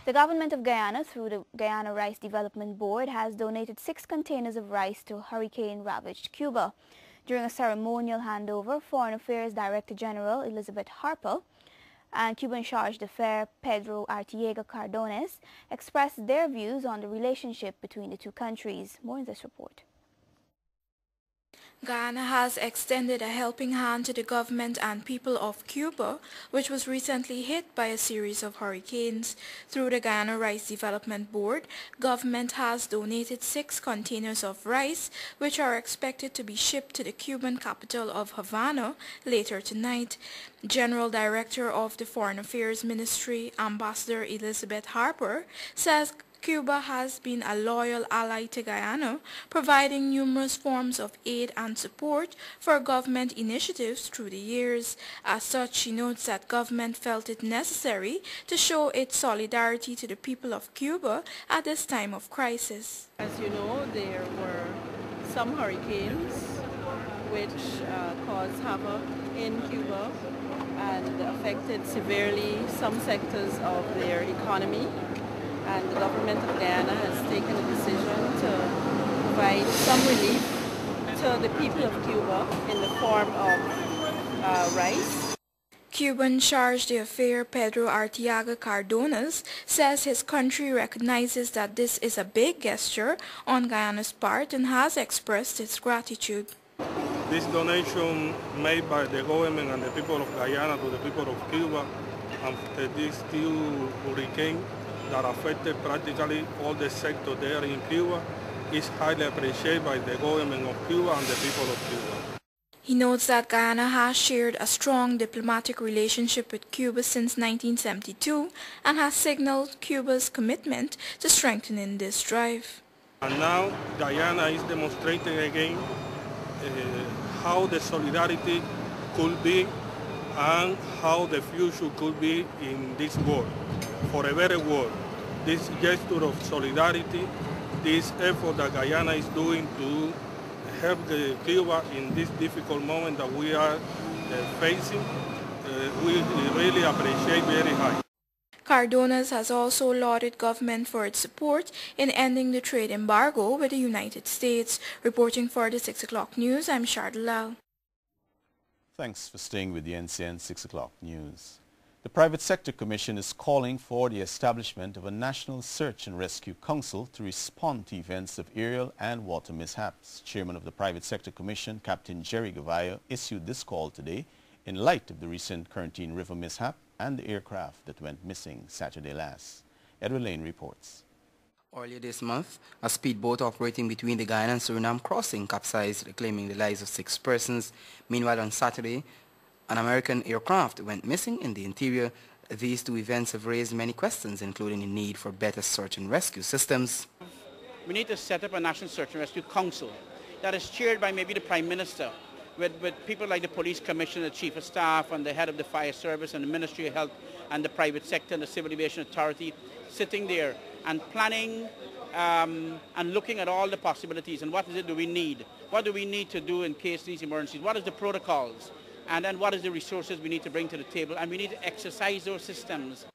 The government of Guyana, through the Guyana Rice Development Board, has donated 6 containers of rice to hurricane-ravaged Cuba. During a ceremonial handover, Foreign Affairs Director General Elizabeth Harper and Cuban Charge d'Affaires Pedro Artiega Cardones expressed their views on the relationship between the two countries. More in this report. Guyana has extended a helping hand to the government and people of Cuba, which was recently hit by a series of hurricanes. Through the Guyana Rice Development Board, government has donated 6 containers of rice, which are expected to be shipped to the Cuban capital of Havana later tonight. General Director of the Foreign Affairs Ministry, Ambassador Elizabeth Harper, says Cuba has been a loyal ally to Guyana, providing numerous forms of aid and support for government initiatives through the years. As such, she notes that government felt it necessary to show its solidarity to the people of Cuba at this time of crisis. As you know, there were some hurricanes which caused havoc in Cuba and affected severely some sectors of their economy. And the government of Guyana has taken a decision to provide some relief to the people of Cuba in the form of rice. Cuban Charge d'Affaires Pedro Artiega Cardones says his country recognizes that this is a big gesture on Guyana's part and has expressed its gratitude. This donation made by the government and the people of Guyana to the people of Cuba after this two hurricane that affected practically all the sector there in Cuba is highly appreciated by the government of Cuba and the people of Cuba. He notes that Guyana has shared a strong diplomatic relationship with Cuba since 1972 and has signaled Cuba's commitment to strengthening this drive. And now Guyana is demonstrating again how the solidarity could be and how the future could be in this world. For a better world, this gesture of solidarity, this effort that Guyana is doing to help Cuba in this difficult moment that we are facing, we really appreciate very high. Cardones has also lauded government for its support in ending the trade embargo with the United States. Reporting for the 6 o'clock news, I'm Shardalal. Thanks for staying with the NCN 6 o'clock news. The Private Sector Commission is calling for the establishment of a National Search and Rescue Council to respond to events of aerial and water mishaps. Chairman of the Private Sector Commission, Captain Jerry Gavayo, issued this call today in light of the recent Corentyne River mishap and the aircraft that went missing Saturday last. Edward Lane reports. Earlier this month, a speedboat operating between the Guyana and Suriname crossing capsized, claiming the lives of 6 persons. Meanwhile, on Saturday, an American aircraft went missing in the interior. These 2 events have raised many questions, including the need for better search and rescue systems. We need to set up a National Search and Rescue Council that is chaired by maybe the Prime Minister, with people like the Police Commissioner, the Chief of Staff, and the head of the Fire Service, and the Ministry of Health, and the private sector, and the Civil Aviation Authority, sitting there and planning and looking at all the possibilities and what is it do we need? What do we need to do in case these emergencies? What is the protocols? And then what is the resources we need to bring to the table? And we need to exercise those systems.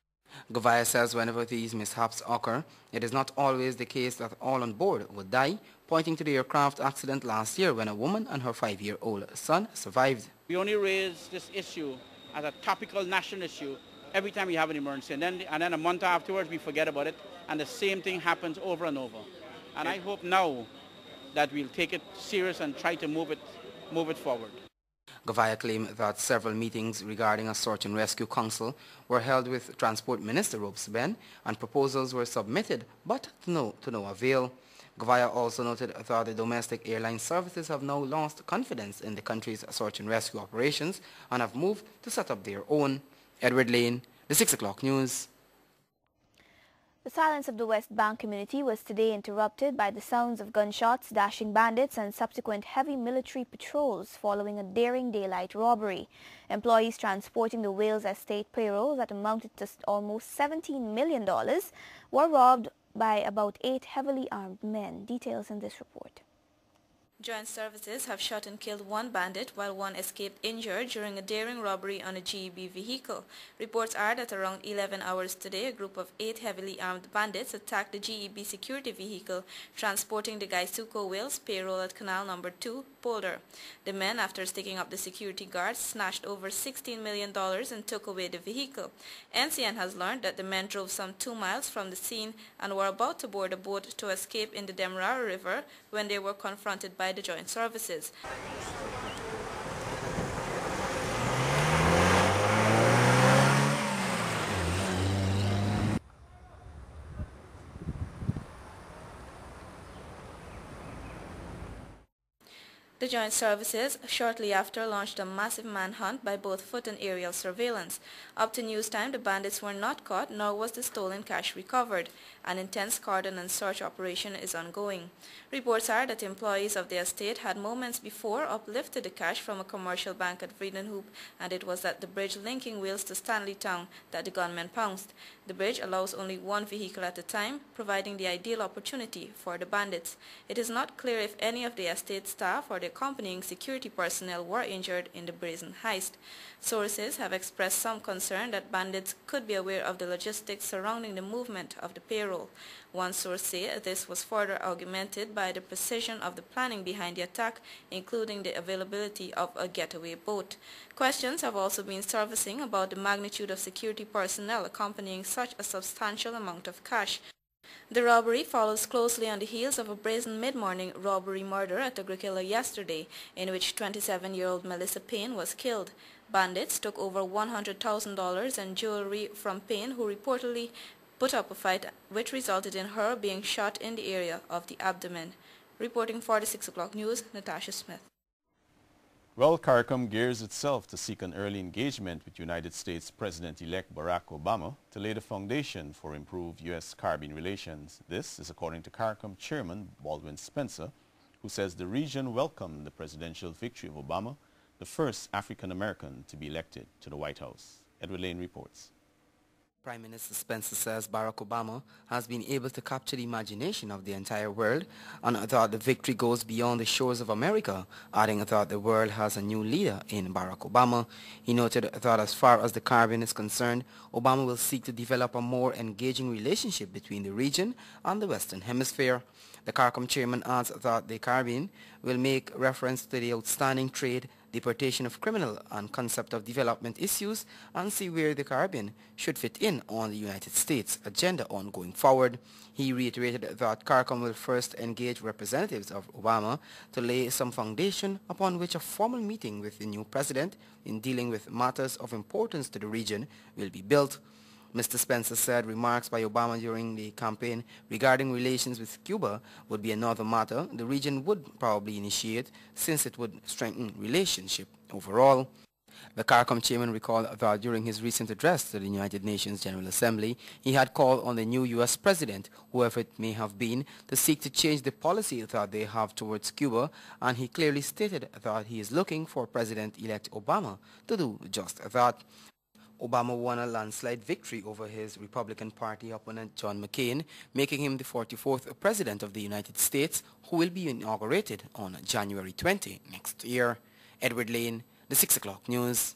Gavaya says whenever these mishaps occur, it is not always the case that all on board would die, pointing to the aircraft accident last year when a woman and her 5-year-old son survived. We only raise this issue as a topical national issue every time we have an emergency. And then a month afterwards we forget about it, and the same thing happens over and over. And I hope now that we'll take it serious and try to move it forward. Gavaya claimed that several meetings regarding a search and rescue council were held with Transport Minister Robes Ben, and proposals were submitted, but to no avail. Gavaya also noted that the domestic airline services have now lost confidence in the country's search and rescue operations and have moved to set up their own. Edward Lane, the 6 o'clock news. The silence of the West Bank community was today interrupted by the sounds of gunshots, dashing bandits and subsequent heavy military patrols following a daring daylight robbery. Employees transporting the Wales estate payroll that amounted to almost $17 million were robbed by about 8 heavily armed men. Details in this report. Joint services have shot and killed one bandit while one escaped injured during a daring robbery on a GEB vehicle. Reports are that around 11 hours today, a group of 8 heavily armed bandits attacked the GEB security vehicle transporting the Gaisuco Wales payroll at Canal No. 2, Boulder. The men, after sticking up the security guards, snatched over $16 million and took away the vehicle. NCN has learned that the men drove some 2 miles from the scene and were about to board a boat to escape in the Demerara River when they were confronted by the joint services. The joint services shortly after launched a massive manhunt by both foot and aerial surveillance. Up to news time, the bandits were not caught, nor was the stolen cash recovered. An intense cordon and search operation is ongoing. Reports are that employees of the estate had moments before uplifted the cash from a commercial bank at Vredenhoop, and it was at the bridge linking Wales to Stanley Town that the gunmen pounced. The bridge allows only one vehicle at a time, providing the ideal opportunity for the bandits. It is not clear if any of the estate staff or the accompanying security personnel were injured in the brazen heist. Sources have expressed some concern that bandits could be aware of the logistics surrounding the movement of the payroll. One source said this was further augmented by the precision of the planning behind the attack, including the availability of a getaway boat. Questions have also been surfacing about the magnitude of security personnel accompanying such a substantial amount of cash. The robbery follows closely on the heels of a brazen mid-morning robbery murder at Agricola yesterday, in which 27-year-old Melissa Payne was killed. Bandits took over $100,000 and jewelry from Payne, who reportedly put up a fight which resulted in her being shot in the area of the abdomen. Reporting for the 6 o'clock news, Natasha Smith. Well, CARICOM gears itself to seek an early engagement with United States President-elect Barack Obama to lay the foundation for improved U.S.-Caribbean relations. This is according to CARICOM Chairman Baldwin Spencer, who says the region welcomed the presidential victory of Obama, the first African-American to be elected to the White House. Edward Lane reports. Prime Minister Spencer says Barack Obama has been able to capture the imagination of the entire world and thought the victory goes beyond the shores of America, adding that the world has a new leader in Barack Obama. He noted that as far as the Caribbean is concerned, Obama will seek to develop a more engaging relationship between the region and the Western Hemisphere. The CARICOM chairman adds that the Caribbean will make reference to the outstanding trade, deportation of criminal and concept of development issues and see where the Caribbean should fit in on the United States agenda on going forward. He reiterated that CARICOM will first engage representatives of Obama to lay some foundation upon which a formal meeting with the new president in dealing with matters of importance to the region will be built. Mr. Spencer said remarks by Obama during the campaign regarding relations with Cuba would be another matter the region would probably initiate, since it would strengthen relationship overall. The CARICOM chairman recalled that during his recent address to the United Nations General Assembly, he had called on the new U.S. president, whoever it may have been, to seek to change the policy that they have towards Cuba, and he clearly stated that he is looking for President-elect Obama to do just that. Obama won a landslide victory over his Republican Party opponent John McCain, making him the 44th President of the United States, who will be inaugurated on January 20 next year. Edward Lane, the 6 o'clock news.